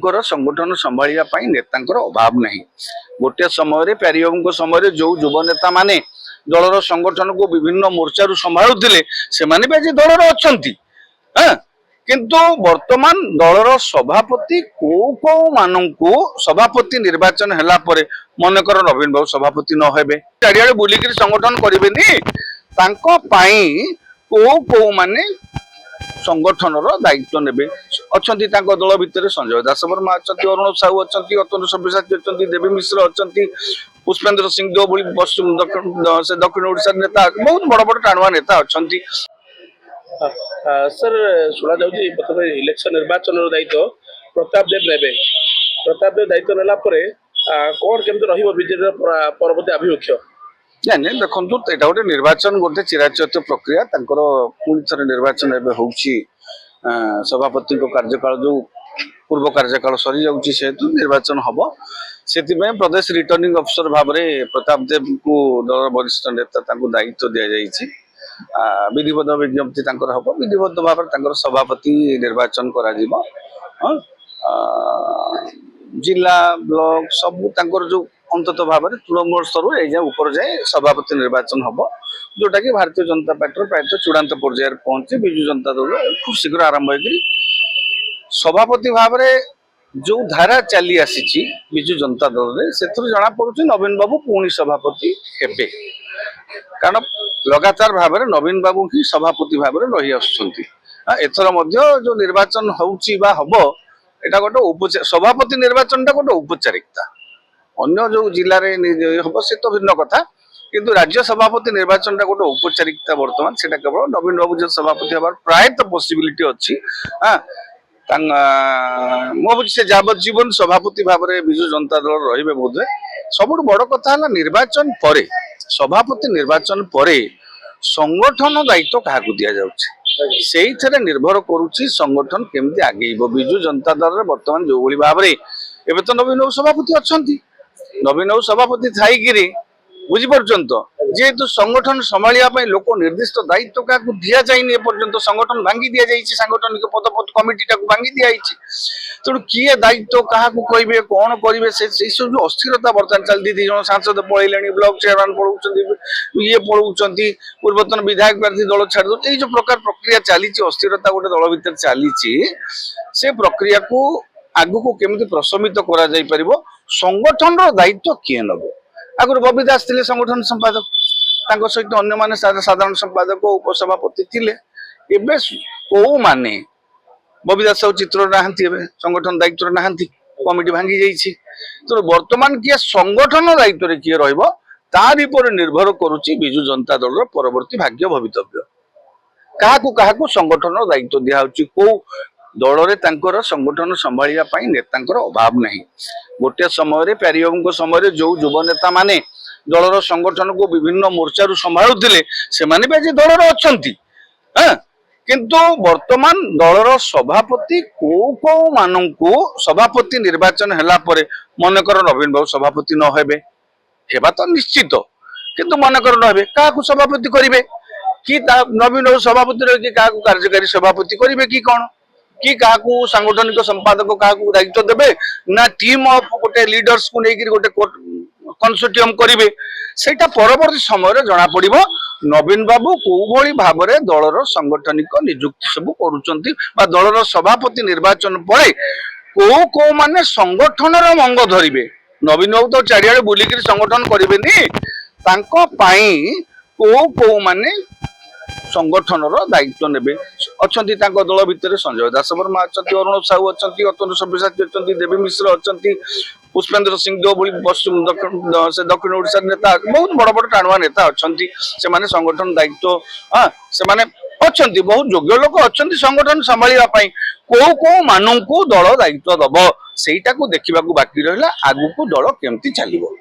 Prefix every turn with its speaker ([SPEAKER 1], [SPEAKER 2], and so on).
[SPEAKER 1] तांकर संगठन संभालिया पई नेतांकर अभाव नहीं। गोटे समय प्यारीबाबू समय जो युव नेता माने दलर संगठन को विभिन्न मोर्चा संभालुले से भी आज दलर अच्छा किंतु वर्तमान दलर सभापति को मानू सभापति निर्वाचन हैला परे मनकर नवीन बाबू सभापति न हेबे चारियाडे बुलिक संगठन करेनि को माने संगठन दायित्व नेबे अच्छा दल भितर संजय दास वर्मा अच्छा अरुण साहू अच्छा अतनु सब्यसाची अच्छा देवी मिश्र अच्छा पुष्पेन्द्र सिंह देव भली पश्चिम दक्षिण ओडिशा नेता बहुत बड़ बड़ टाणुआ नेता अच्छा।
[SPEAKER 2] सर शुणा जाऊँगी प्रथम इलेक्शन निर्वाचन दायित्व प्रताप देव ने प्रताप देव दायित्व नेला कौन केमती रजेडी परवर्ती आभिमुख्य
[SPEAKER 1] जाने देखो यहाँ गोटे निर्वाचन गोटे चिराचरित प्रक्रिया पुणी थे निर्वाचन एवं सभापति कार्यकाल जो पूर्व कार्यकाल सरी जाऊँगी निर्वाचन हम से प्रदेश रिटर्निंग अफिसर भाव में प्रताप देव को दल वरिष्ठ नेता दायित्व दि जाइए विधिवत विज्ञप्ति हम विधिवत भाव में सभापति निर्वाचन करा जिला ब्लॉक सब जो अंतत भाव में तृणमूल स्तर ए ऊपर जाए सभापति निर्वाचन हम जोटा कि भारतीय जनता पार्टी प्रायतः चूड़ांत पर्यायर पहुंचे विजु जनता दल खूब शीघ्र आरंभ हो सभापति भाव में जो धारा चली आसी विजु जनता दल में से जना पड़ुछि नवीन बाबू पुणी सभापति हेबे कारण लगातार भाव में नवीन बाबू ही सभापति भाव में रही आसुछंती एथर जो निर्वाचन होउछि बा हबो एटा गोटे सभापति निर्वाचन गोटे औपचारिकता अन्य जो जिले में हम से तो भिन्न कथा किंतु राज्य सभापति निर्वाचन गोटे औपचारिकता वर्तमान से केवल नवीन बाबू जो सभापति हबार प्रायतः पॉसिबिलिटी अच्छी मो बुझी से जावत जीवन सभापति भाव में विजु जनता दल रे बोधे सब बड़ कथा निर्वाचन पर सभापति निर्वाचन पर संगठन दायित्व क्या दि जाऊे निर्भर करुच्ची संगठन केमती आगे विजु जनता दल बर्तमान जो भाव में एवं तो नवीन बाबू सभापति अच्छा नवीन बाबू सभापति थी बुझीपार तो जेहेतु संगठन संभालिया लोक निर्दिष्ट दायित्व क्या दि जाए पर्यंत संगठन भांगी दि जाए सांगठनिक पद कमिटी भांगी दि जाए तेणु किए दायित्व क्या कहे कौन करेंगे से सब जो अस्थिरता बर्तमान चलती 2 जन सांसद पलैले ब्लॉक चेयरमैन पढ़ाऊँ ये पढ़ाऊँ पूर्वतन विधायक प्रार्थी दल छाड़ दो जो प्रकार प्रक्रिया चली अस्थिरता गोटे दल भर चली से प्रक्रिया को आगु को केमती प्रशमित करा जाई परिबो संगठन दायित्व किए नब आगुरी बबी दास थे संगठन संपादक सहित अन्य माने साधारण संपादक उपसभापति थे एवं कौ माने बबी दास चित्र नहांती संगठन दायित्व नहांती कमिटी भांगी जाइए तो वर्तमान किए संगठन दायित्व किए तारि पर निर्भर करुच्ची विजु जनता दल परवर्ती भाग्य भवितव्य क्या संगठन दायित्व दिखाई कौ दल में संगठन संभालिया पई नेतांकर अभाव नहीं। गोटे समय प्यारीबाबू समय जो युव नेता माने दलर संगठन को विभिन्न मोर्चा संभालुले से भी आज दलर अच्छा किंतु वर्तमान दलर सभापति को मानू सभापति निर्वाचन हैला परे मनकर नवीन बाबू सभापति न हेबे हेबा तो निश्चित किंतु मनकर न हेबे क्या सभापति करेंगे कि नवीन बाबू सभापति रही क्या कार्यकारी सभापति करेंगे कि कौन कि क्या सांगठनिक संपादक क्या दायित्व देवे ना टीम ऑफ गोटे लीडर्स को लेकर गोटे कंसोर्टियम करेंगे सेटा परवर्ती समय जना पड़िबो नवीन बाबू को भाव में दलर सांगठनिक नियुक्ति सब करुँच दलर सभापति निर्वाचन पर को माने संगठन मंग धरिबे नवीन बाबू तो चारियाडे बुलिक संगठन करेनि को माने संगठन दायित्व नेबे अच्छा दल भितर संजय दास वर्मा अच्छा अरुण साहू अच्छा अतनु सब्यसाची अच्छा देवी मिश्र अच्छा पुष्पेन्द्र सिंह देव भली पश्चिम दक्षिण ओडिशा नेता बहुत बड़ बड़ टाणुआ नेता अच्छा से संगठन दायित्व से अच्छा बहुत योग्य लोक अच्छा संगठन संभालिया को मानू दल दायित्व दब सेटा को देखा बाकी रहा आगु को दल केमती चलो।